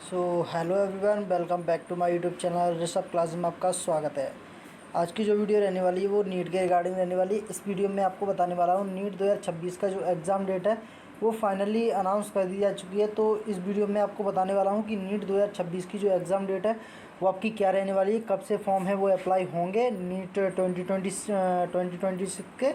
So hello everyone, welcome back to my YouTube channel Rishabh class में आपका स्वागत है। आज की जो वीडियो रहने वाली है वो नीट के रिगार्डिंग रहने वाली है। इस वीडियो में आपको बताने वाला हूँ नीट 2026 का जो एग्ज़ाम डेट है वो फाइनली अनाउंस कर दी जा चुकी है। तो इस वीडियो में आपको बताने वाला हूँ कि नीट 2026 की जो एग्ज़ाम डेट है वो आपकी क्या रहने वाली है, कब से फॉर्म है वो अप्लाई होंगे नीट 2026 के।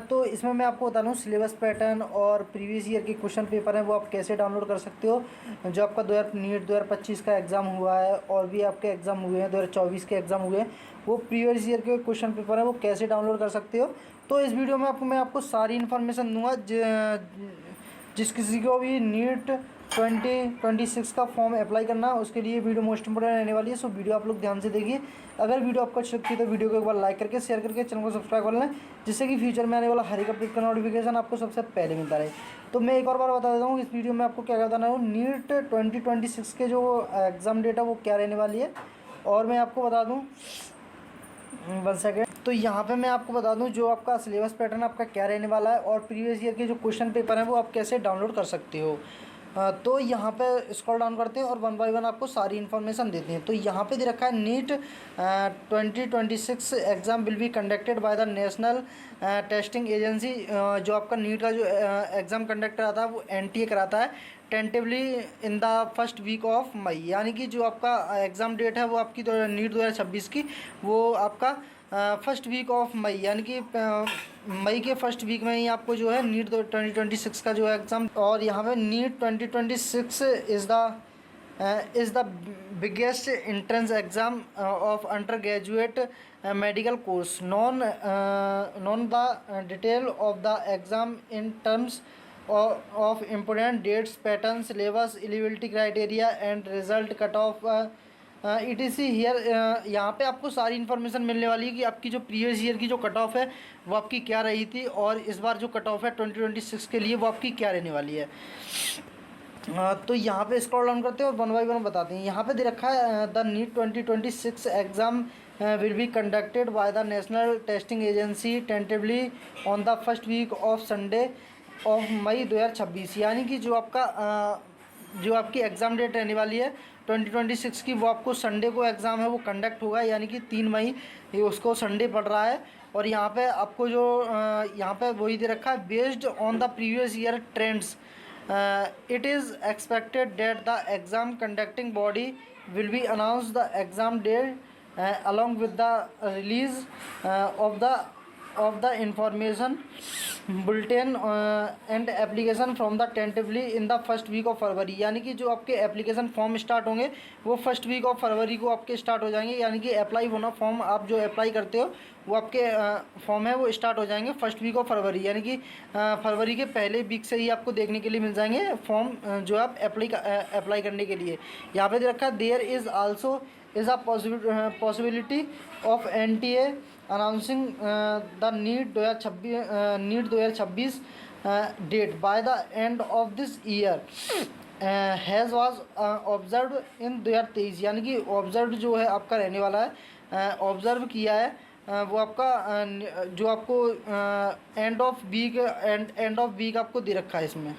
तो इसमें मैं आपको बता दूँ सिलेबस पैटर्न और प्रीवियस ईयर के क्वेश्चन पेपर हैं वो आप कैसे डाउनलोड कर सकते हो। जो आपका नीट 2025 का एग्ज़ाम हुआ है और भी आपके एग्ज़ाम हुए हैं, 2024 के एग्ज़ाम हुए हैं, वो प्रीवियस ईयर के क्वेश्चन पेपर हैं वो कैसे डाउनलोड कर सकते हो। तो इस वीडियो में मैं आपको सारी इन्फॉर्मेशन दूंगा। जिस किसी को भी नीट 2026 का फॉर्म अप्लाई करना है उसके लिए वीडियो मोस्ट इंपोर्टेंट रहने वाली है। सो वीडियो आप लोग ध्यान से देखिए। अगर वीडियो आपको अच्छी लगती है तो वीडियो को एक बार लाइक करके शेयर करके चैनल को सब्सक्राइब कर लें, जिससे कि फ्यूचर में आने वाला हर एक अपडेट का नोटिफिकेशन आपको सबसे पहले मिलता रहे। तो मैं एक और बार बता देता हूँ इस वीडियो में आपको क्या बताना है। नीट 2026 के जो एग्ज़ाम डेट है वो क्या रहने वाली है, और मैं आपको बता दूँ 1 सेकेंड। तो यहाँ पे मैं आपको बता दूं जो आपका सिलेबस पैटर्न आपका क्या रहने वाला है और प्रीवियस ईयर के जो क्वेश्चन पेपर हैं वो आप कैसे डाउनलोड कर सकते हो। तो यहाँ पे स्क्रॉल डाउन करते हैं और वन बाय वन आपको सारी इन्फॉर्मेशन देते हैं। तो यहाँ पे दे रखा है NEET 2026 exam will be conducted by the National Testing Agency. जो आपका नीट का जो एग्ज़ाम कंडक्ट कराता है वो एनटीए कराता है tentatively in the first week of May. यानी कि जो आपका एग्ज़ाम डेट है वो आपकी नीट 2026 की वो आपका फर्स्ट वीक ऑफ मई, यानी कि मई के फर्स्ट वीक में ही आपको जो है नीट 2026 का जो है एग्ज़ाम। और यहाँ पे NEET 2026 is the biggest entrance exam of undergraduate medical course known the detail of the exam in terms of important dates, patterns, syllabus, eligibility criteria and result cut off ETC here. यहाँ पे आपको सारी information मिलने वाली है कि आपकी जो प्रीवियस ईयर की जो कट ऑफ है वो आपकी क्या रही थी और इस बार जो कट ऑफ है 2026 के लिए वो आपकी क्या रहने वाली है। तो यहाँ पे स्क्रॉल डाउन करते हैं और वन बाई वन बताते हैं। यहाँ पे दे रखा है the NEET 2026 exam will be conducted by the National Testing Agency tentatively on the first week of Sunday of May 2026। यानी कि जो आपकी एग्ज़ाम डेट रहने वाली है 2026 की वो आपको संडे को एग्ज़ाम है वो कंडक्ट होगा, यानी कि 3 मई ये उसको संडे पड़ रहा है। और यहाँ पे आपको जो यहाँ पे वही दे रखा है based on the previous year trends it is expected that the exam conducting body will be announce the exam date along with the release of the information bulletin and application from the tentatively in the first week of फरवरी। यानी कि जो आपके application form start होंगे वो first week of फरवरी को आपके start हो जाएंगे। यानी कि अप्लाई होना फॉर्म आप जो अप्लाई करते हो वो आपके फॉर्म है वो स्टार्ट हो जाएंगे फर्स्ट वीक ऑफ फरवरी, यानी कि फरवरी के पहले वीक से ही आपको देखने के लिए मिल जाएंगे फॉर्म जो आप अप्लाई करने के लिए। यहाँ पे दे रखा है there is also is a possibility of NTA announcing the NEET 2026 date by the end of this year has was observe in 2023। यानी कि ऑब्जर्व जो है आपका रहने वाला है ऑब्जर्व किया है वो आपका जो आपको एंड ऑफ वीक आपको दे रखा है इसमें।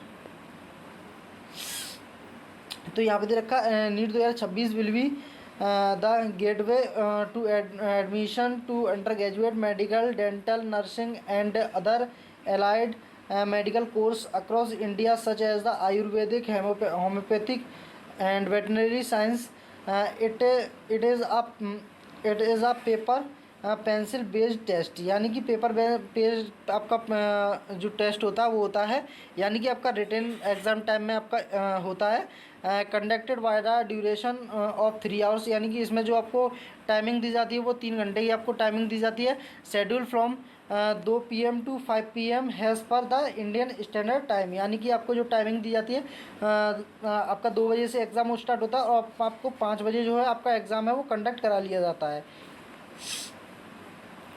तो यहाँ पे दे रखा है NEET 2026 will be the gateway to admission to undergraduate medical dental nursing and other allied medical course across India such as the Ayurvedic, homeopathic and veterinary science. It is a paper pencil based test, यानी कि paper based आपका जो test होता है वो होता है, यानी कि आपका रिटन एग्ज़ाम टाइम में आपका होता है conducted by the duration of 3 hours. यानी कि इसमें जो आपको टाइमिंग दी जाती है वो 3 घंटे की आपको टाइमिंग दी जाती है। Schedule from 2 PM to 5 PM as per the Indian Standard Time. यानी कि आपको जो टाइमिंग दी जाती है आपका 2 बजे से एग्ज़ाम स्टार्ट होता है और आपको 5 बजे जो है आपका एग्ज़ाम है वो कंडक्ट करा लिया जाता है।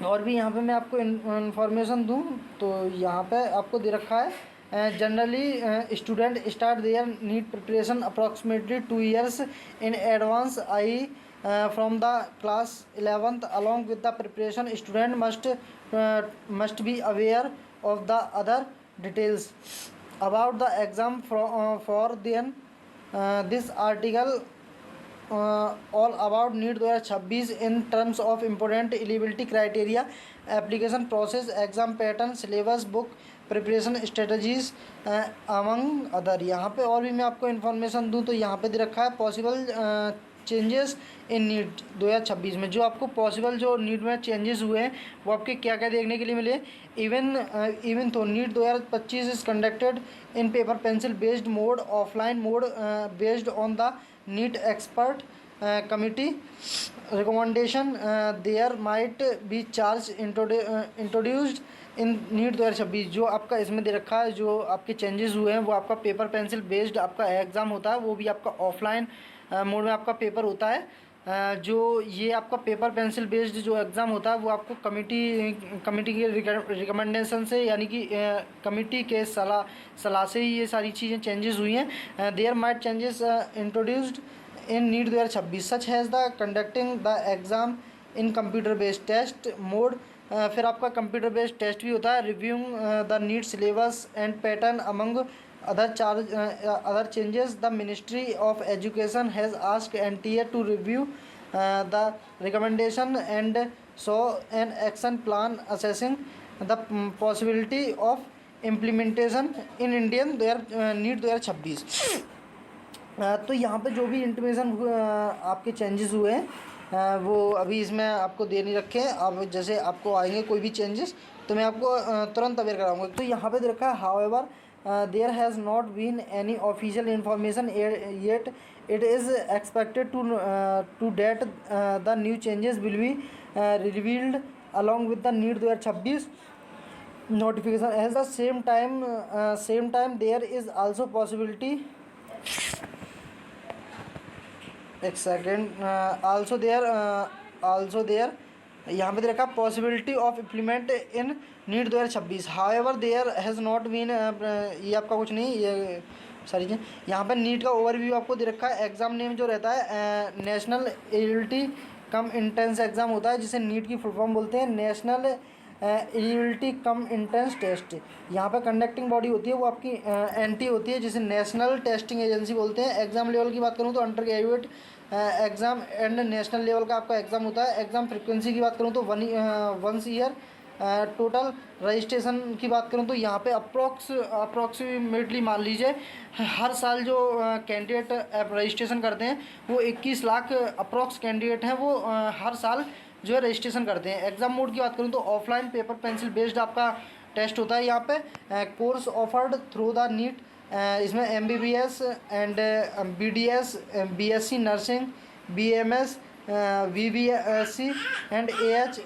और भी यहाँ पे मैं आपको इन्फॉर्मेशन दूँ तो यहाँ पे आपको दे रखा है generally student start their NEET preparation approximately 2 years in advance I from the class 11th along with the preparation student must be aware of the other details about the exam for then this article all about NEET 2026 in terms of important eligibility criteria, application process, exam pattern, syllabus, book preparation strategies among other. यहाँ पे और भी मैं आपको information दूँ तो यहाँ पे दे रखा है पॉसिबल चेंजेस इन नीट 2026 में। जो आपको पॉसिबल जो नीट में चेंजेस हुए हैं वो आपके क्या क्या देखने के लिए मिले। Even though NEET 2025 is conducted in paper pencil based mode, offline mode based on the NEET expert committee recommendation, there might be change introduced in NEET 2026। जो आपका इसमें दे रखा है जो आपके चेंजेस हुए हैं वो आपका पेपर पेंसिल बेस्ड आपका एग्ज़ाम होता है, वो भी आपका ऑफलाइन मोड में आपका पेपर होता है। जो ये आपका पेपर पेंसिल बेस्ड जो एग्ज़ाम होता है वो आपको कमिटी के रिकमेंडेशन से यानी कि कमिटी के सलाह से ही ये सारी चीज़ें चेंजेस हुई हैं। There might changes introduced in NEET 2026 such as the conducting the exam in computer based test mode. फिर आपका कंप्यूटर बेस्ड टेस्ट भी होता है। Reviewing the NEET syllabus and pattern among other changes, the Ministry of Education has asked NTA to review the recommendation and show an action plan assessing the possibility of implementation in Indian NEET 2026। तो यहाँ पे जो भी intimation आपके changes हुए हैं वो अभी इसमें आपको दे नहीं रखे हैं। अब जैसे आपको आएंगे कोई भी चेंजेस तो मैं आपको तुरंत अवेयर कराऊंगा। तो यहाँ पे दे रखा है however there has not been any official information yet. It is expected to that the new changes will be revealed along with the NEET 2026 notification. At the same time there is also possibility एक second also there यहाँ पे देखा possibility of implement in NEET 2026। However there has not been, ये आपका कुछ नहीं, ये सारी चीज़ें यहाँ पे नीट का ओवरव्यू आपको दे रखा है। एग्ज़ाम नेम जो रहता है National Eligibility cum Entrance Exam होता है जिसे नीट की फुल फॉर्म बोलते हैं, National Eligibility cum Entrance Test. यहाँ पे कंडक्टिंग बॉडी होती है वो आपकी एनटी होती है जिसे नेशनल टेस्टिंग एजेंसी बोलते हैं। एग्ज़ाम लेवल की बात करूँ तो under graduate exam and national level का आपका एग्ज़ाम होता है। एग्ज़ाम फ्रिक्वेंसी की बात करूँ तो वंस ईयर। टोटल रजिस्ट्रेशन की बात करूँ तो यहाँ पे अप्रॉक्सीमेटली मान लीजिए हर साल जो कैंडिडेट रजिस्ट्रेशन करते हैं वो 21 लाख अप्रॉक्स कैंडिडेट हैं वो हर साल जो है रजिस्ट्रेशन करते हैं। एग्ज़ाम मोड की बात करूँ तो ऑफलाइन पेपर पेंसिल बेस्ड आपका टेस्ट होता है। यहाँ पे course offered through the NEET, इसमें MBBS and BDS, BSc nursing, BMS, VBSc and AH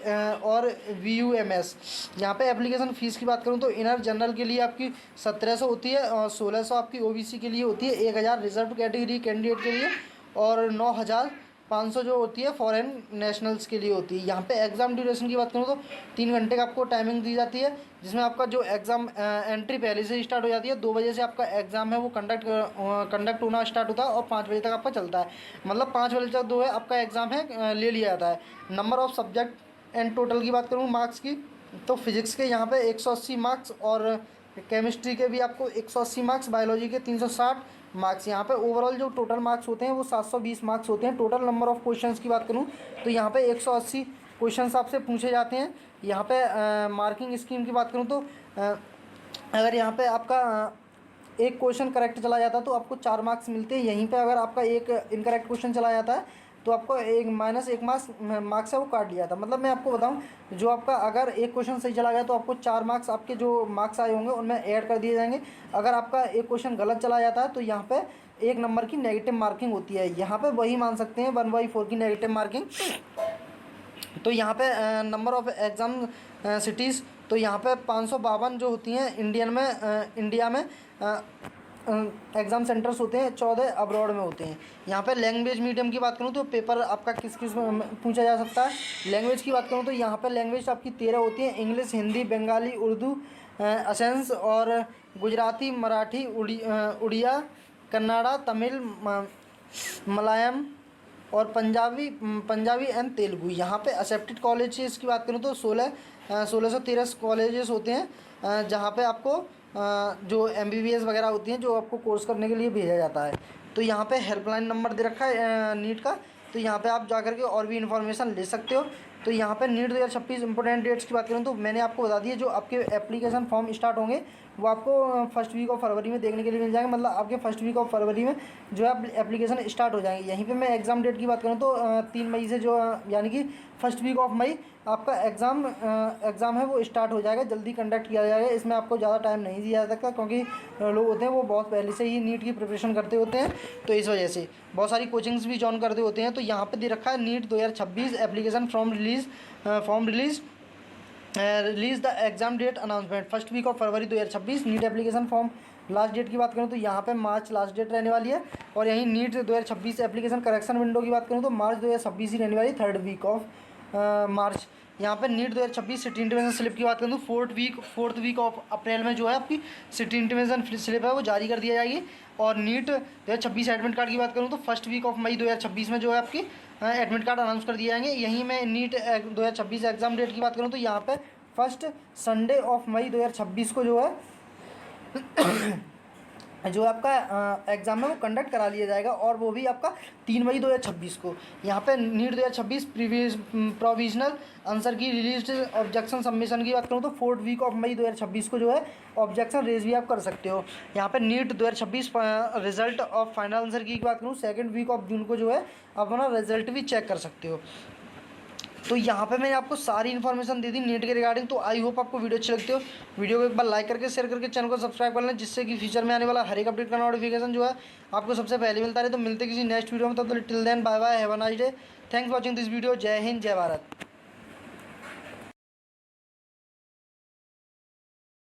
और VUMS। यहाँ पे एप्लीकेशन फ़ीस की बात करूँ तो इनर जनरल के लिए आपकी 1700 होती है और 1600 आपकी OBC के लिए होती है, 1000 रिजर्व कैटेगरी कैंडिडेट के लिए और 9500 जो होती है फॉरेन नेशनल्स के लिए होती है। यहाँ पे एग्ज़ाम ड्यूरेशन की बात करूँ तो 3 घंटे का आपको टाइमिंग दी जाती है जिसमें आपका जो एग्ज़ाम एंट्री पहले से स्टार्ट हो जाती है। 2 बजे से आपका एग्ज़ाम है वो कंडक्ट होना स्टार्ट होता है और 5 बजे तक आपका चलता है, मतलब 5 बजे तक जो है आपका एग्ज़ाम है ले लिया जाता है। Number of subject and total की बात करूँ मार्क्स की तो फिज़िक्स के यहाँ पे 180 मार्क्स और केमिस्ट्री के भी आपको 180 मार्क्स, बायोलॉजी के 360 मार्क्स। यहाँ पे ओवरऑल जो टोटल मार्क्स होते हैं वो 720 मार्क्स होते हैं। टोटल नंबर ऑफ़ क्वेश्चंस की बात करूँ तो यहाँ पे 180 क्वेश्चंस आपसे पूछे जाते हैं। यहाँ पे मार्किंग स्कीम की बात करूँ तो अगर यहाँ पे आपका एक क्वेश्चन करेक्ट चला जाता है तो आपको 4 मार्क्स मिलते हैं। यहीं पे अगर आपका एक इनकरेक्ट क्वेश्चन चला जाता है तो आपको -1 मार्क्स है वो काट लिया था। मतलब मैं आपको बताऊं जो आपका अगर एक क्वेश्चन सही चला गया तो आपको 4 मार्क्स आपके जो मार्क्स आए होंगे उनमें ऐड कर दिए जाएंगे। अगर आपका एक क्वेश्चन गलत चला जाता है तो यहाँ पे 1 नंबर की नेगेटिव मार्किंग होती है। यहाँ पे वही मान सकते हैं 1/4 की नेगेटिव मार्किंग। तो यहाँ पे नंबर ऑफ़ एग्ज़ाम सिटीज़ तो यहाँ पे 552 जो होती हैं इंडिया में एग्ज़ाम सेंटर्स होते हैं, 14 अब्रॉड में होते हैं। यहाँ पे लैंग्वेज मीडियम की बात करूँ तो पेपर आपका किस में पूछा जा सकता है। लैंग्वेज की बात करूँ तो यहाँ पे लैंग्वेज आपकी 13 होती है, इंग्लिश, हिंदी, बंगाली, उर्दू, असेंस और गुजराती, मराठी, उड़िया, कन्नड़ा, तमिल, मलयालम और पंजाबी एंड तेलुगु। यहाँ पे एक्सेप्टेड कॉलेजेस की बात करूँ तो 1613 कॉलेजेस होते हैं जहाँ पे आपको जो MBBS वगैरह होती हैं जो आपको कोर्स करने के लिए भेजा जाता है। तो यहाँ पे हेल्पलाइन नंबर दे रखा है नीट का, तो यहाँ पे आप जाकर के और भी इन्फॉर्मेशन ले सकते हो। तो यहाँ पे नीट 2026 इंपॉर्टेंट डेट्स की बात करें तो मैंने आपको बता दिया, जो आपके एप्लीकेशन फॉर्म स्टार्ट होंगे वो आपको फर्स्ट वीक ऑफ फरवरी में देखने के लिए मिल जाएंगे। मतलब आपके फर्स्ट वीक ऑफ फरवरी में जो है एप्लीकेशन स्टार्ट हो जाएंगे। यहीं पे मैं एग्ज़ाम डेट की बात करूँ तो 3 मई से जो यानी कि फर्स्ट वीक ऑफ मई आपका एग्ज़ाम है वो स्टार्ट हो जाएगा, जल्दी कंडक्ट किया जाएगा। इसमें आपको ज़्यादा टाइम नहीं दिया जा सकता, क्योंकि लोग होते हैं वो बहुत पहले से ही नीट की प्रिपरेशन करते होते हैं, तो इस वजह से बहुत सारी कोचिंग्स भी ज्वाइन करते होते हैं। तो यहाँ पे दे रखा है NEET 2026 application form release the exam date announcement first week of February 2026। NEET application form last date की बात करूँ तो यहाँ पे मार्च लास्ट डेट रहने वाली है। और यहीं नीट 2026 एप्लीकेशन करेक्शन विंडो की बात करूँ तो मार्च 2026 ही रहने वाली, थर्ड वीक ऑफ मार्च। यहाँ पे नीट 2026 सिटी इंटीमेशन स्लिप की बात करूँ तो फोर्थ वीक ऑफ अप्रैल में जो है आपकी सिटी इंटीमेशन स्लिप है वो जारी कर दिया जाएगी। और नीट 2026 एडमिट कार्ड की बात करूँ तो फर्स्ट वीक ऑफ मई 2026 में जो है आपकी एडमिट कार्ड अनाउंस कर दिए जाएंगे। यहीं मैं नीट 2026 एग्ज़ाम डेट की बात करूँ तो यहाँ पे फर्स्ट संडे ऑफ मई 2026 को जो है जो आपका एग्ज़ाम है वो कंडक्ट करा लिया जाएगा, और वो भी आपका 3 मई 2026 को। यहाँ पे नीट 2026 प्रोविजनल आंसर की रिलीज ऑब्जेक्शन सबमिशन की बात करूँ तो फोर्थ वीक ऑफ मई 2026 को जो है ऑब्जेक्शन रेज भी आप कर सकते हो। यहाँ पे NEET 2026 result of final answer की बात करूँ सेकेंड वीक ऑफ जून को जो है आप अपना रिजल्ट भी चेक कर सकते हो। तो यहाँ पे मैंने आपको सारी इन्फॉर्मेशन दे दी नीट के रिगार्डिंग। तो आई होप आपको वीडियो अच्छी लगती हो। वीडियो को एक बार लाइक करके शेयर करके चैनल को सब्सक्राइब कर लें, जिससे कि फ्यूचर में आने वाला हर एक अपडेट का नोटिफिकेशन जो है आपको सबसे पहले मिलता रहे। तो मिलते किसी नेक्स्ट वीडियो में, तब तक till then bye bye, have a nice day, thanks for watching this video. जय हिंद, जय भारत।